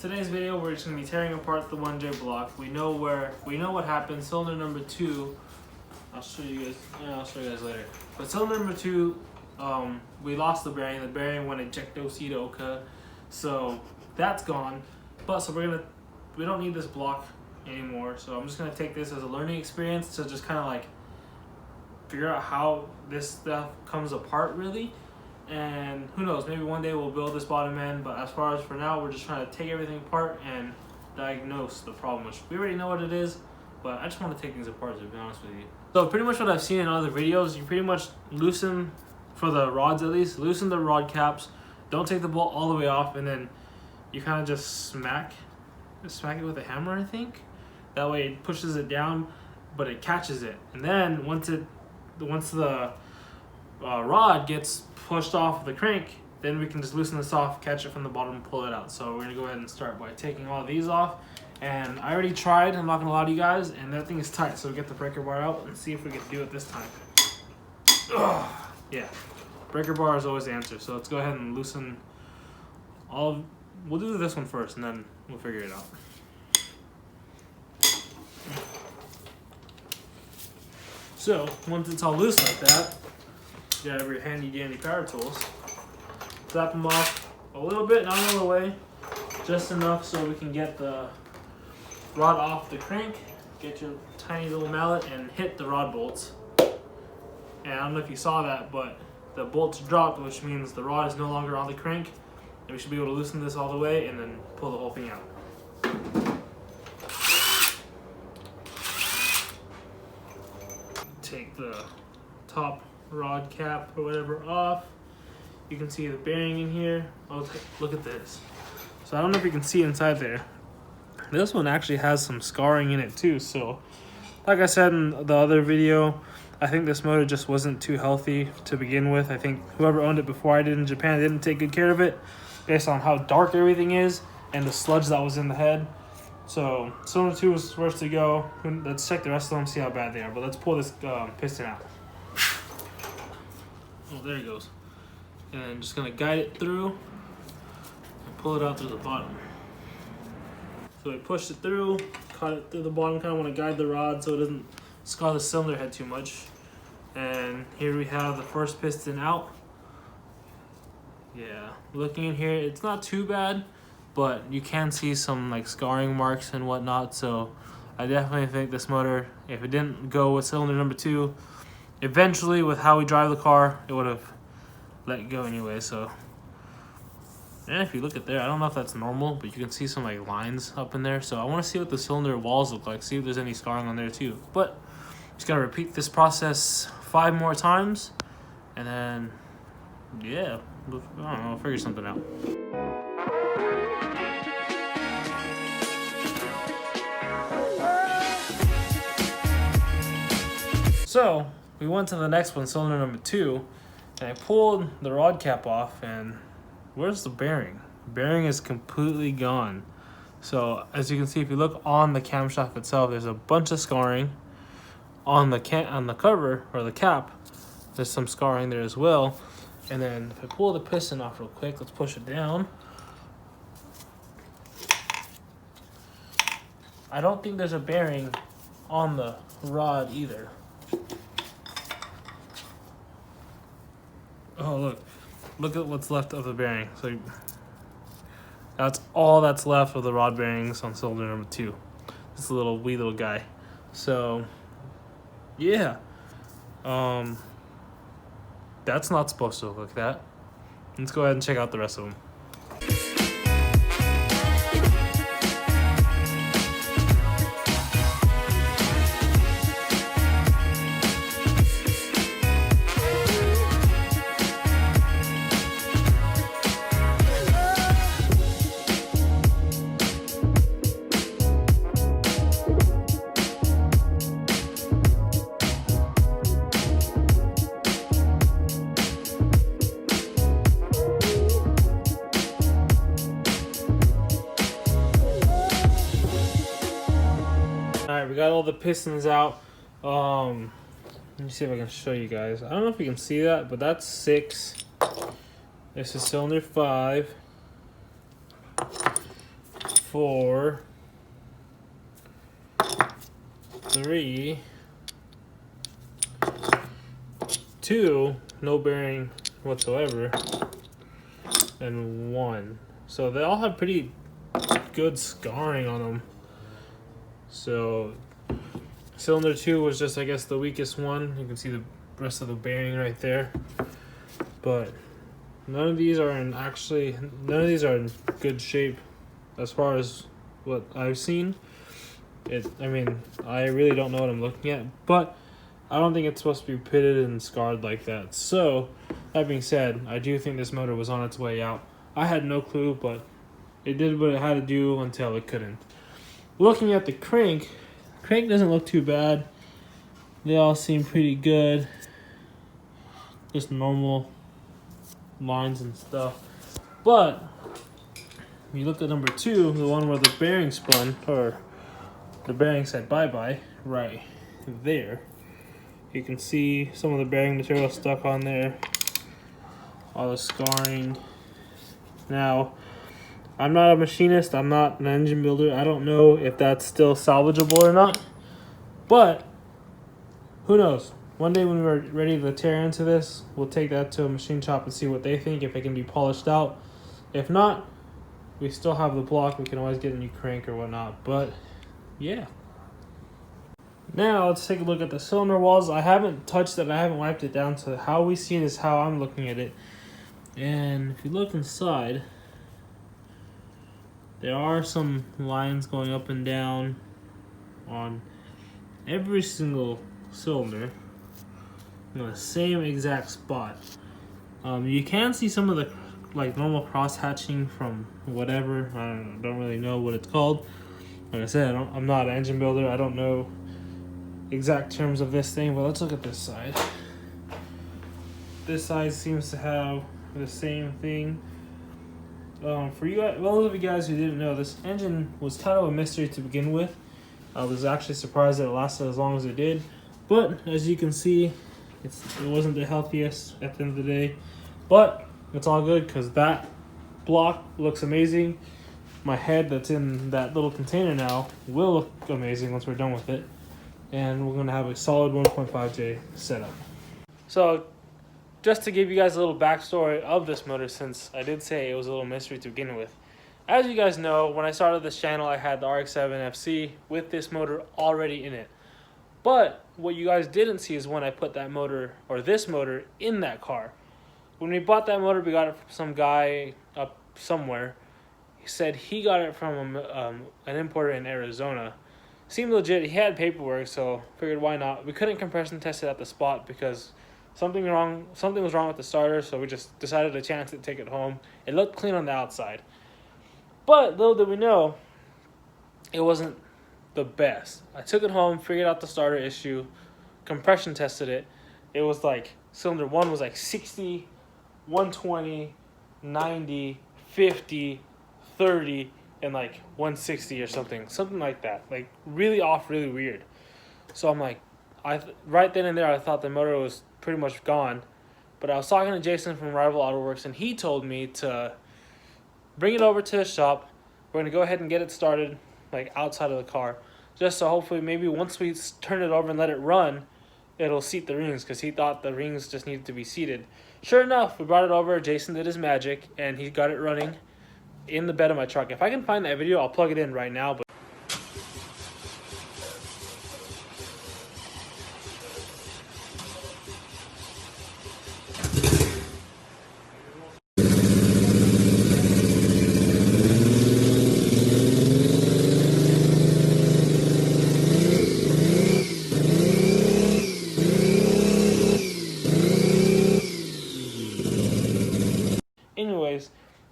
today's video we're just gonna be tearing apart the 1J block. We know what happened. Cylinder number 2. I'll show you guys. Yeah, I'll show you guys later. But cylinder number 2, we lost the bearing. The bearing went ejecto seat oka, so that's gone. But so we don't need this block anymore. So I'm just gonna take this as a learning experience to just kind of like figure out how this stuff comes apart really. And who knows, maybe one day we'll build this bottom end, but as far as for now, we're just trying to take everything apart and diagnose the problem, which we already know what it is, but I just want to take things apart, to be honest with you. So pretty much what I've seen in other videos, you pretty much loosen, for the rods at least, loosen the rod caps, don't take the bolt all the way off, and then you kind of just smack it with a hammer, I think. That way it pushes it down, but it catches it. And then once the rod gets pushed off the crank, then we can just loosen this off, catch it from the bottom, and pull it out. So we're gonna go ahead and start by taking all these off. And I already tried, I'm not gonna lie to you guys, and that thing is tight. So we'll get the breaker bar out and see if we can do it this time. Ugh. Yeah, breaker bar is always the answer. So let's go ahead and loosen we'll do this one first and then we'll figure it out. So once it's all loose like that, you have your handy dandy power tools. Slap them off a little bit, not all the way, just enough so we can get the rod off the crank, get your tiny little mallet and hit the rod bolts. And I don't know if you saw that, but the bolts dropped, which means the rod is no longer on the crank, and we should be able to loosen this all the way and then pull the whole thing out. Take the top rod cap or whatever off. You can see the bearing in here. Oh, look at this. So I don't know if you can see inside there. This one actually has some scarring in it too. So like I said in the other video, I think this motor just wasn't too healthy to begin with. I think whoever owned it before I did in Japan didn't take good care of it based on how dark everything is and the sludge that was in the head. So cylinder 2 was supposed to go. Let's check the rest of them, see how bad they are. But let's pull this piston out. Oh, there it goes. And I'm just gonna guide it through and pull it out through the bottom. So I pushed it through, cut it through the bottom, kind of want to guide the rod so it doesn't scar the cylinder head too much. And here we have the first piston out. Yeah, looking in here, it's not too bad, but you can see some like scarring marks and whatnot. So I definitely think this motor, if it didn't go with cylinder number 2, eventually with how we drive the car, it would have let go anyway. So, and if you look at there, I don't know if that's normal, but you can see some like lines up in there. So I want to see what the cylinder walls look like, see if there's any scarring on there too. But just gotta repeat this process 5 more times, and then yeah, I don't know, I'll figure something out. So we went to the next one, cylinder number 2, and I pulled the rod cap off, and where's the bearing? The bearing is completely gone. So as you can see, if you look on the camshaft itself, there's a bunch of scarring. On the cover or the cap, there's some scarring there as well. And then if I pull the piston off real quick, let's push it down. I don't think there's a bearing on the rod either. Oh, look at what's left of the bearing. So that's all that's left of the rod bearings on cylinder number 2. This wee little guy. So yeah, that's not supposed to look like that. Let's go ahead and check out the rest of them. Alright, we got all the pistons out. Let me see if I can show you guys. I don't know if you can see that, but that's 6. This is cylinder 5. 4, 3, 2, no bearing whatsoever, and 1. So they all have pretty good scarring on them. So cylinder 2 was just, I guess, the weakest one. You can see the rest of the bearing right there. But none of these are in good shape as far as what I've seen. I mean, I really don't know what I'm looking at, but I don't think it's supposed to be pitted and scarred like that. So, that being said, I do think this motor was on its way out. I had no clue, but it did what it had to do until it couldn't. Looking at the crank doesn't look too bad. They all seem pretty good. Just normal lines and stuff. But you look at number 2, the one where the bearing spun, or the bearing said bye-bye, right there. You can see some of the bearing material stuck on there. All the scarring. Now, I'm not a machinist, I'm not an engine builder. I don't know if that's still salvageable or not. But, who knows? One day when we're ready to tear into this, we'll take that to a machine shop and see what they think, if it can be polished out. If not, we still have the block. We can always get a new crank or whatnot. But, yeah. Now, let's take a look at the cylinder walls. I haven't touched it. I haven't wiped it down. So how we see it is how I'm looking at it. And if you look inside, there are some lines going up and down on every single cylinder in the same exact spot. You can see some of the normal cross hatching from whatever. I don't really know what it's called. Like I said, I'm not an engine builder. I don't know exact terms of this thing, but let's look at this side. This side seems to have the same thing. For you guys, well, those of you guys who didn't know, this engine was kind of a mystery to begin with. I was actually surprised that it lasted as long as it did. But as you can see, it wasn't the healthiest at the end of the day. But it's all good because that block looks amazing. My head that's in that little container now will look amazing once we're done with it. And we're going to have a solid 1.5J setup. So, just to give you guys a little backstory of this motor, since I did say it was a little mystery to begin with. As you guys know, when I started this channel, I had the RX-7 FC with this motor already in it. But what you guys didn't see is when I put that motor, or this motor, in that car. When we bought that motor, we got it from some guy up somewhere. He said he got it from an importer in Arizona. Seemed legit. He had paperwork, so figured why not. We couldn't compression test it at the spot because something was wrong with the starter, so we just decided to chance it, take it home. It looked clean on the outside. But little did we know, it wasn't the best. I took it home, figured out the starter issue, compression tested it. It was like, cylinder 1 was like 60, 120, 90, 50, 30, and like 160 or something like that. Like really off, really weird. So I'm like, right then and there I thought the motor was pretty much gone. But I was talking to Jason from Rival Auto Works, and he told me to bring it over to the shop. We're gonna go ahead and get it started like outside of the car, just so hopefully maybe once we turn it over and let it run, it'll seat the rings, because he thought the rings just needed to be seated. Sure enough, we brought it over, Jason did his magic, and he got it running in the bed of my truck. If I can find that video, I'll plug it in right now. But anyways,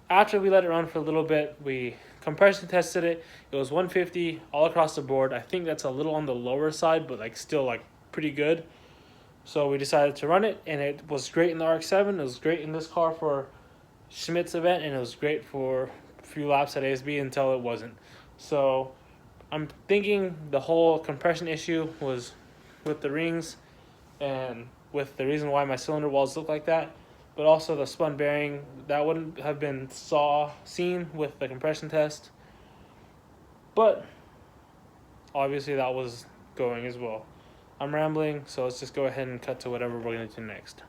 after we let it run for a little bit, we compression tested it. It was 150 all across the board. I think that's a little on the lower side, but like still like pretty good. So we decided to run it, and it was great in the RX-7. It was great in this car for Schmidt's event, and it was great for a few laps at ASB until it wasn't. So I'm thinking the whole compression issue was with the rings and with the reason why my cylinder walls look like that, but also the spun bearing that wouldn't have been seen with the compression test. But obviously that was going as well. I'm rambling, so let's just go ahead and cut to whatever we're going to do next.